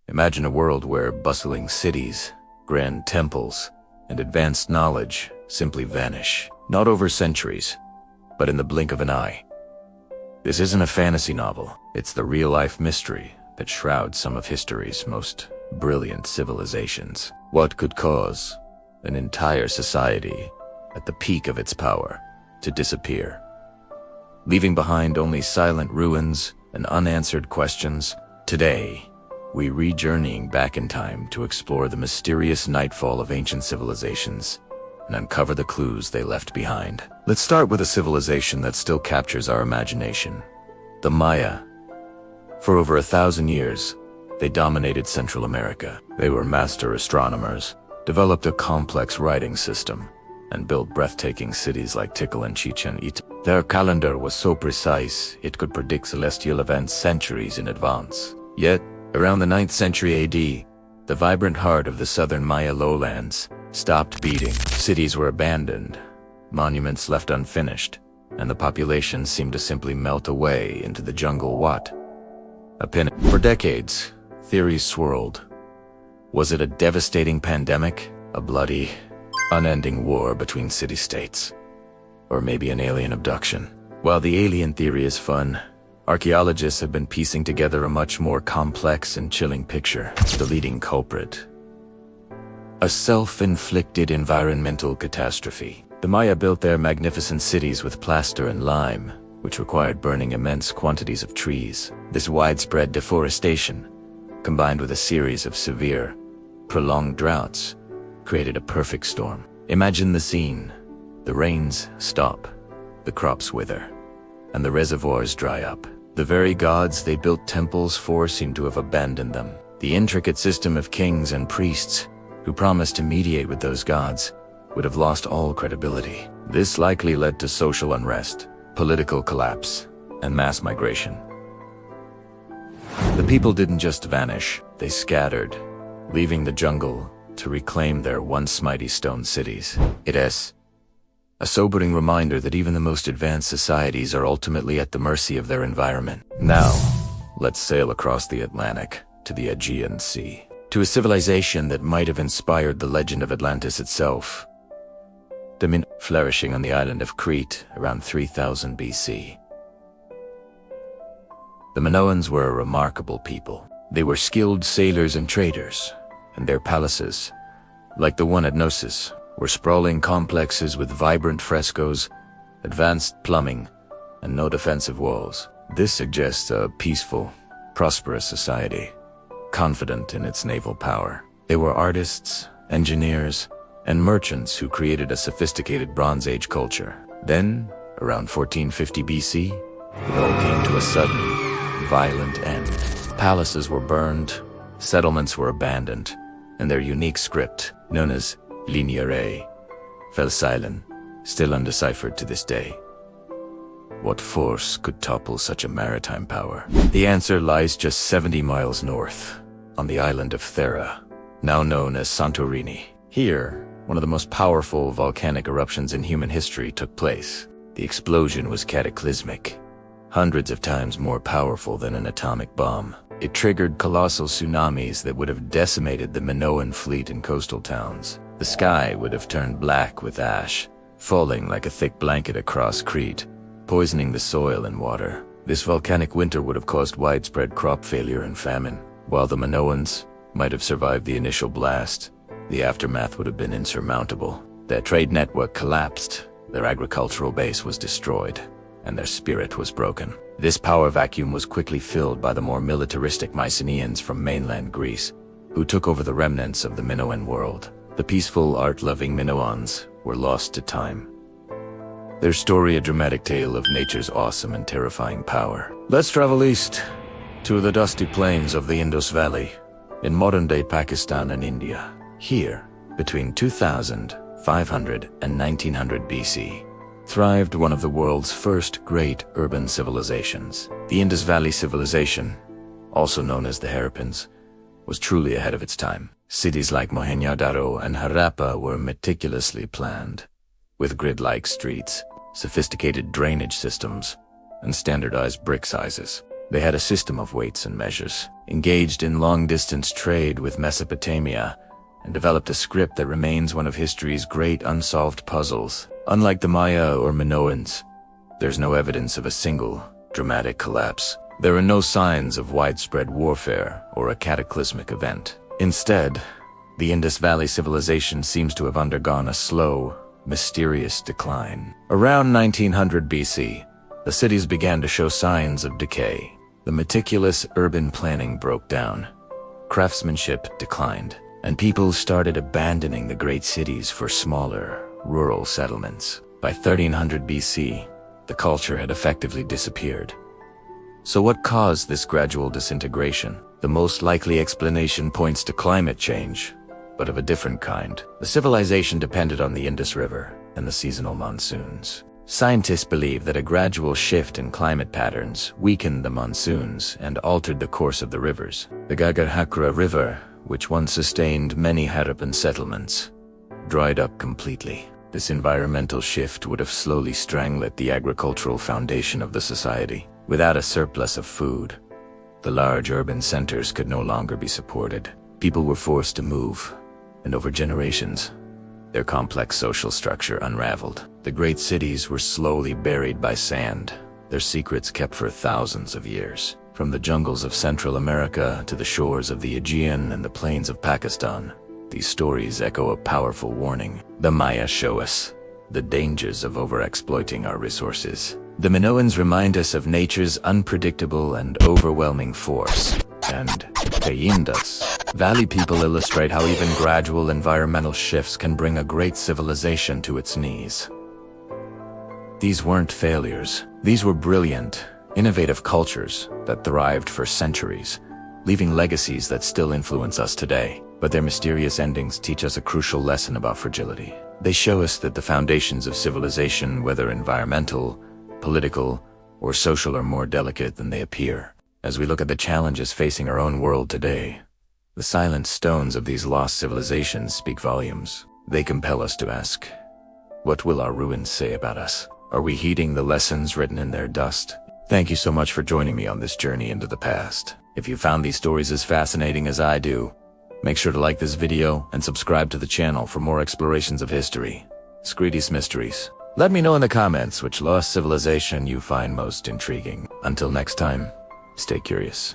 Imagine a world where bustling cities, grand temples, and advanced knowledge simply vanish, not over centuries, but in the blink of an eye. This isn't a fantasy novel, it's the real-life mystery that shrouds some of history's most brilliant civilizations. What could cause an entire society, at the peak of its power, to disappear, leaving behind only silent ruins and unanswered questions? Today, we re-journeying back in time to explore the mysterious nightfall of ancient civilizations and uncover the clues they left behind. Let's start with a civilization that still captures our imagination: the Maya. For over 1,000 years, they dominated Central America. They were master astronomers, developed a complex writing system, and built breathtaking cities like Tikal and Chichen Itza. Their calendar was so precise, it could predict celestial events centuries in advance. Yet, around the 9th century AD, the vibrant heart of the southern Maya lowlands stopped beating. Cities were abandoned, monuments left unfinished, and the population seemed to simply melt away into the jungle. For decades, theories swirled. Was it a devastating pandemic, a bloody, unending war between city-states, or maybe an alien abduction? While the alien theory is fun, archaeologists have been piecing together a much more complex and chilling picture. The leading culprit: a self-inflicted environmental catastrophe. The Maya built their magnificent cities with plaster and lime, which required burning immense quantities of trees. This widespread deforestation, combined with a series of severe, prolonged droughts, created a perfect storm. Imagine the scene. The rains stop, the crops wither, and the reservoirs dry up. The very gods they built temples for seem to have abandoned them. The intricate system of kings and priests who promised to mediate with those gods would have lost all credibility. This likely led to social unrest, political collapse, and mass migration. The people didn't just vanish, they scattered, leaving the jungle to reclaim their once mighty stone cities. It is a sobering reminder that even the most advanced societies are ultimately at the mercy of their environment. Now, let's sail across the Atlantic to the Aegean Sea, to a civilization that might have inspired the legend of Atlantis itself. Flourishing on the island of Crete around 3000 BC. The Minoans were a remarkable people. They were skilled sailors and traders, and their palaces, like the one at Knossos, were sprawling complexes with vibrant frescoes, advanced plumbing, and no defensive walls. This suggests a peaceful, prosperous society, confident in its naval power. They were artists, engineers, and merchants who created a sophisticated Bronze Age culture. Then, around 1450 BC, it all came to a sudden, violent end. Palaces were burned, settlements were abandoned, and their unique script, known as Lineare, fell silent, still undeciphered to this day. What force could topple such a maritime power? The answer lies just 70 miles north, on the island of Thera, now known as Santorini. Here, one of the most powerful volcanic eruptions in human history took place. The explosion was cataclysmic, hundreds of times more powerful than an atomic bomb. It triggered colossal tsunamis that would have decimated the Minoan fleet in coastal towns. The sky would have turned black with ash, falling like a thick blanket across Crete, poisoning the soil and water. This volcanic winter would have caused widespread crop failure and famine. While the Minoans might have survived the initial blast, the aftermath would have been insurmountable. Their trade network collapsed, their agricultural base was destroyed, and their spirit was broken. This power vacuum was quickly filled by the more militaristic Mycenaeans from mainland Greece, who took over the remnants of the Minoan world. The peaceful, art-loving Minoans were lost to time. Their story a dramatic tale of nature's awesome and terrifying power. Let's travel east, to the dusty plains of the Indus Valley, in modern-day Pakistan and India. Here, between 2500 and 1900 BC, thrived one of the world's first great urban civilizations. The Indus Valley Civilization, also known as the Harappans, was truly ahead of its time. Cities like Mohenjo-daro and Harappa were meticulously planned, with grid-like streets, sophisticated drainage systems, and standardized brick sizes. They had a system of weights and measures, engaged in long-distance trade with Mesopotamia, and developed a script that remains one of history's great unsolved puzzles. Unlike the Maya or Minoans, there's no evidence of a single dramatic collapse. There are no signs of widespread warfare or a cataclysmic event. Instead, the Indus Valley civilization seems to have undergone a slow, mysterious decline. Around 1900 BC, the cities began to show signs of decay. The meticulous urban planning broke down, craftsmanship declined, and people started abandoning the great cities for smaller, rural settlements. By 1300 BC, the culture had effectively disappeared. So what caused this gradual disintegration? The most likely explanation points to climate change, but of a different kind. The civilization depended on the Indus River and the seasonal monsoons. Scientists believe that a gradual shift in climate patterns weakened the monsoons and altered the course of the rivers. The Gagarhakra River, which once sustained many Harappan settlements, dried up completely. This environmental shift would have slowly strangled the agricultural foundation of the society. Without a surplus of food, the large urban centers could no longer be supported. People were forced to move, and over generations, their complex social structure unraveled. The great cities were slowly buried by sand, their secrets kept for thousands of years. From the jungles of Central America to the shores of the Aegean and the plains of Pakistan, these stories echo a powerful warning. The Maya show us the dangers of overexploiting our resources. The Minoans remind us of nature's unpredictable and overwhelming force. And the Indus Valley people illustrate how even gradual environmental shifts can bring a great civilization to its knees. These weren't failures. These were brilliant, innovative cultures that thrived for centuries, leaving legacies that still influence us today. But their mysterious endings teach us a crucial lesson about fragility. They show us that the foundations of civilization, whether environmental, political, or social, are more delicate than they appear. As we look at the challenges facing our own world today, the silent stones of these lost civilizations speak volumes. They compel us to ask, what will our ruins say about us? Are we heeding the lessons written in their dust? Thank you so much for joining me on this journey into the past. If you found these stories as fascinating as I do, make sure to like this video and subscribe to the channel for more explorations of history. Screedy's Mysteries. Let me know in the comments which lost civilization you find most intriguing. Until next time, stay curious.